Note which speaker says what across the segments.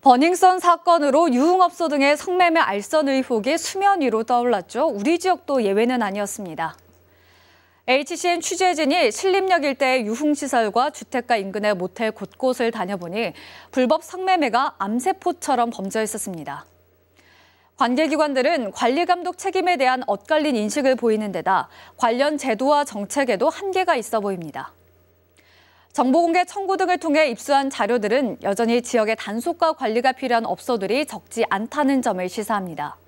Speaker 1: 버닝썬 사건으로 유흥업소 등의 성매매 알선 의혹이 수면 위로 떠올랐죠. 우리 지역도 예외는 아니었습니다. HCN 취재진이 신림역 일대의 유흥시설과 주택가 인근의 모텔 곳곳을 다녀보니 불법 성매매가 암세포처럼 번져 있었습니다. 관계기관들은 관리감독 책임에 대한 엇갈린 인식을 보이는 데다 관련 제도와 정책에도 한계가 있어 보입니다. 정보공개 청구 등을 통해 입수한 자료들은 여전히 지역의 단속과 관리가 필요한 업소들이 적지 않다는 점을 시사합니다.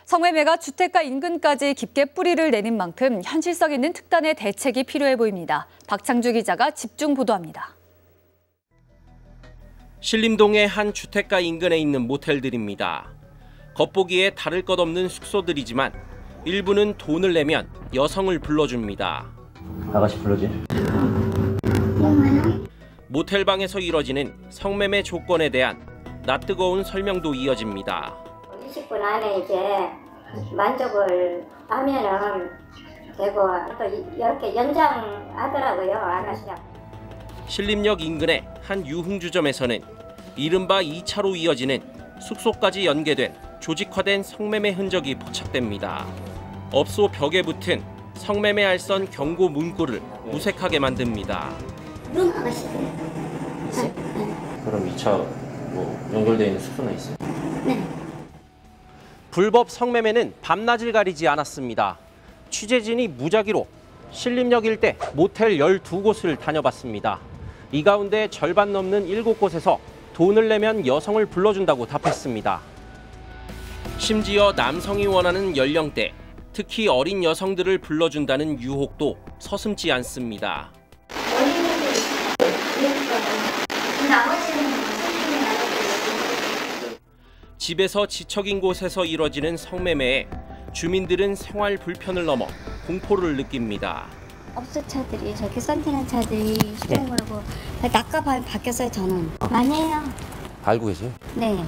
Speaker 1: 성매매가 주택가 인근까지 깊게 뿌리를 내린 만큼 현실성 있는 특단의 대책이 필요해 보입니다. 박창주 기자가 집중 보도합니다.
Speaker 2: 신림동의 한 주택가 인근에 있는 모텔들입니다. 겉보기에 다를 것 없는 숙소들이지만 일부는 돈을 내면 여성을 불러줍니다.
Speaker 3: 아가씨 불러지.
Speaker 2: 모텔방에서 이뤄지는 성매매 조건에 대한 낯뜨거운 설명도 이어집니다.
Speaker 4: 20분 안에 이제 만족을 하면은 되고 또 이렇게 연장하더라고요, 아가씨가.
Speaker 2: 신림역 인근의 한 유흥주점에서는 이른바 2차로 이어지는 숙소까지 연계된 조직화된 성매매 흔적이 포착됩니다. 업소 벽에 붙은 성매매 알선 경고 문구를 무색하게 만듭니다.
Speaker 4: 그럼 아가씨.
Speaker 3: 그럼 2차 연결되어 있는 숙소는 있어요?
Speaker 4: 네.
Speaker 2: 불법 성매매는 밤낮을 가리지 않았습니다. 취재진이 무작위로 신림역 일대 모텔 12곳을 다녀봤습니다. 이 가운데 절반 넘는 7곳에서 돈을 내면 여성을 불러준다고 답했습니다. 심지어 남성이 원하는 연령대, 특히 어린 여성들을 불러준다는 유혹도 서슴지 않습니다. 집에서 지척인 곳에서 이뤄지는 성매매에 주민들은 생활 불편을 넘어 공포를 느낍니다.
Speaker 4: 업소차들이 저렇게 썬팅한 차들이 시동 걸고 낮과 밤이 바뀌었어요. 저는 많이 해요.
Speaker 3: 알고 계세요?
Speaker 4: 네.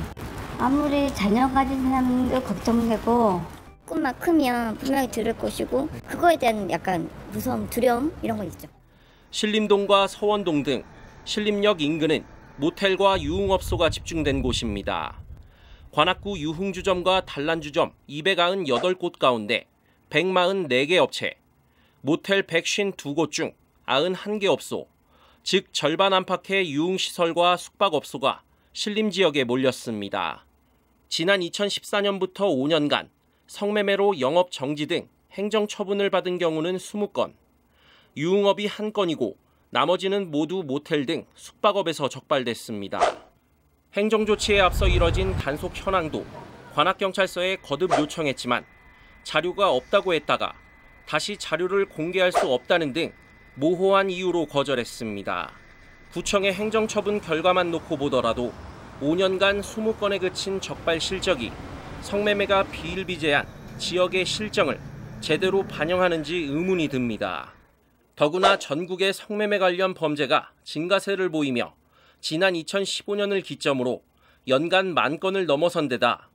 Speaker 4: 아무리 자녀 가진 사람도 걱정되고 꿈만 크면 분명히 들을 것이고 그거에 대한 약간 무서움, 두려움 이런 거 있죠.
Speaker 2: 신림동과 서원동 등 신림역 인근은 모텔과 유흥업소가 집중된 곳입니다. 관악구 유흥주점과 단란주점 298곳 가운데 144개 업체, 모텔 152곳 중 91개 업소, 즉 절반 안팎의 유흥시설과 숙박업소가 신림 지역에 몰렸습니다. 지난 2014년부터 5년간 성매매로 영업 정지 등 행정처분을 받은 경우는 20건, 유흥업이 1건이고 나머지는 모두 모텔 등 숙박업에서 적발됐습니다. 행정조치에 앞서 이뤄진 단속 현황도 관악경찰서에 거듭 요청했지만 자료가 없다고 했다가 다시 자료를 공개할 수 없다는 등 모호한 이유로 거절했습니다. 구청의 행정처분 결과만 놓고 보더라도 5년간 20건에 그친 적발 실적이 성매매가 비일비재한 지역의 실정을 제대로 반영하는지 의문이 듭니다. 더구나 전국의 성매매 관련 범죄가 증가세를 보이며 지난 2015년을 기점으로 연간 10,000건을 넘어선 데다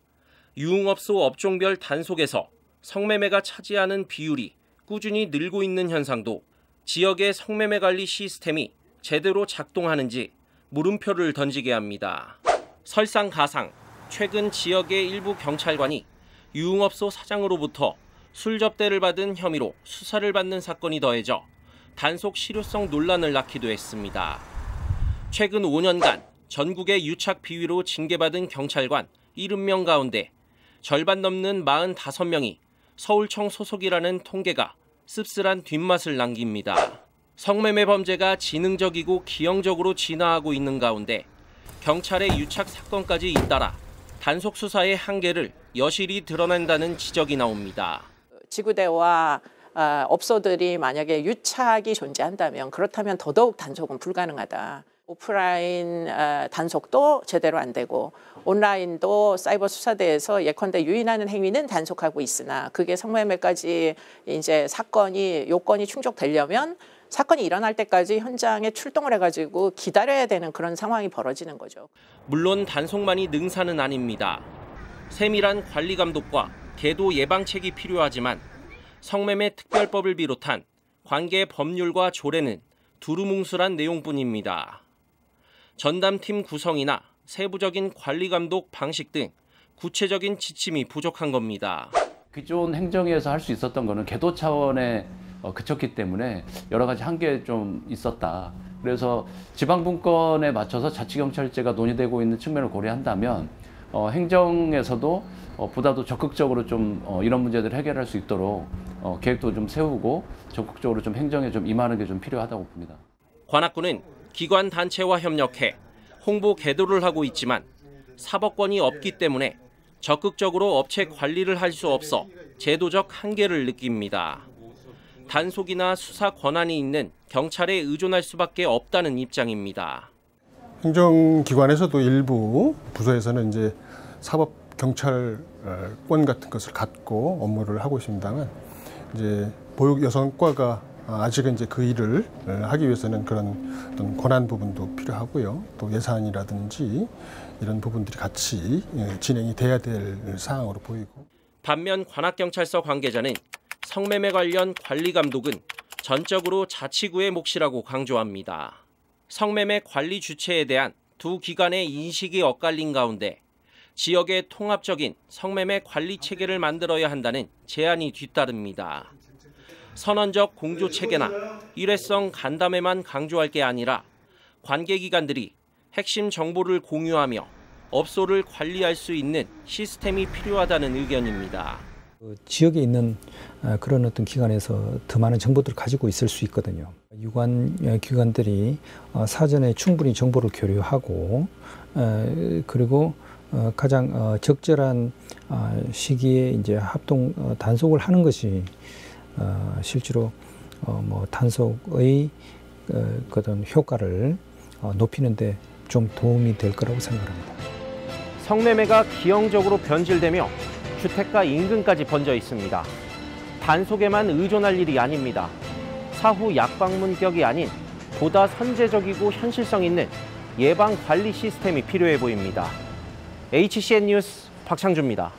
Speaker 2: 유흥업소 업종별 단속에서 성매매가 차지하는 비율이 꾸준히 늘고 있는 현상도 지역의 성매매 관리 시스템이 제대로 작동하는지 물음표를 던지게 합니다. 설상가상, 최근 지역의 일부 경찰관이 유흥업소 사장으로부터 술 접대를 받은 혐의로 수사를 받는 사건이 더해져 단속 실효성 논란을 낳기도 했습니다. 최근 5년간 전국의 유착 비위로 징계받은 경찰관 70명 가운데 절반 넘는 45명이 서울청 소속이라는 통계가 씁쓸한 뒷맛을 남깁니다. 성매매 범죄가 지능적이고 기형적으로 진화하고 있는 가운데 경찰의 유착 사건까지 잇따라 단속 수사의 한계를 여실히 드러낸다는 지적이 나옵니다.
Speaker 5: 지구대와 업소들이 만약에 유착이 존재한다면 그렇다면 더더욱 단속은 불가능하다. 오프라인 단속도 제대로 안 되고 온라인도 사이버 수사대에서 예컨대 유인하는 행위는 단속하고 있으나 그게 성매매까지 이제 요건이 충족되려면 사건이 일어날 때까지 현장에 출동을 해가지고 기다려야 되는 그런 상황이 벌어지는 거죠.
Speaker 2: 물론 단속만이 능사는 아닙니다. 세밀한 관리 감독과 계도 예방책이 필요하지만 성매매 특별법을 비롯한 관계 법률과 조례는 두루뭉술한 내용뿐입니다. 전담팀 구성이나 세부적인 관리 감독 방식 등 구체적인 지침이 부족한 겁니다.
Speaker 6: 기존 행정위에서 할 수 있었던 거는 궤도 차원에 그쳤기 때문에 여러 가지 한계 좀 있었다. 그래서 지방분권에 맞춰서 자치경찰제가 논의되고 있는 측면을 고려한다면 행정에서도 보다 더 적극적으로 좀 이런 문제들을 해결할 수 있도록 계획도 좀 세우고 적극적으로 좀 행정에 좀 임하는 게 좀 필요하다고 봅니다.
Speaker 2: 관악구는 기관 단체와 협력해 홍보 계도를 하고 있지만 사법권이 없기 때문에 적극적으로 업체 관리를 할 수 없어 제도적 한계를 느낍니다. 단속이나 수사 권한이 있는 경찰에 의존할 수밖에 없다는 입장입니다.
Speaker 7: 행정기관에서도 일부 부서에서는 이제 사법 경찰권 같은 것을 갖고 업무를 하고 있습니다만 이제 보육 여성과가 아직은 이제 그 일을 하기 위해서는 그런 어떤 권한 부분도 필요하고요. 또 예산이라든지 이런 부분들이 같이 진행이 돼야 될 사항으로 보이고.
Speaker 2: 반면 관악경찰서 관계자는 성매매 관련 관리 감독은 전적으로 자치구의 몫이라고 강조합니다. 성매매 관리 주체에 대한 두 기관의 인식이 엇갈린 가운데 지역의 통합적인 성매매 관리 체계를 만들어야 한다는 제안이 뒤따릅니다. 선언적 공조 체계나 일회성 간담회만 강조할 게 아니라 관계기관들이 핵심 정보를 공유하며 업소를 관리할 수 있는 시스템이 필요하다는 의견입니다.
Speaker 8: 지역에 있는 그런 어떤 기관에서 더 많은 정보들을 가지고 있을 수 있거든요. 유관 기관들이 사전에 충분히 정보를 교류하고 그리고 가장 적절한 시기에 이제 합동 단속을 하는 것이 실제로 단속의 그런 효과를 높이는데 좀 도움이 될 거라고 생각합니다.
Speaker 2: 성매매가 기형적으로 변질되며 주택가 인근까지 번져 있습니다. 단속에만 의존할 일이 아닙니다. 사후 약방문격이 아닌 보다 선제적이고 현실성 있는 예방 관리 시스템이 필요해 보입니다. HCN 뉴스 박창주입니다.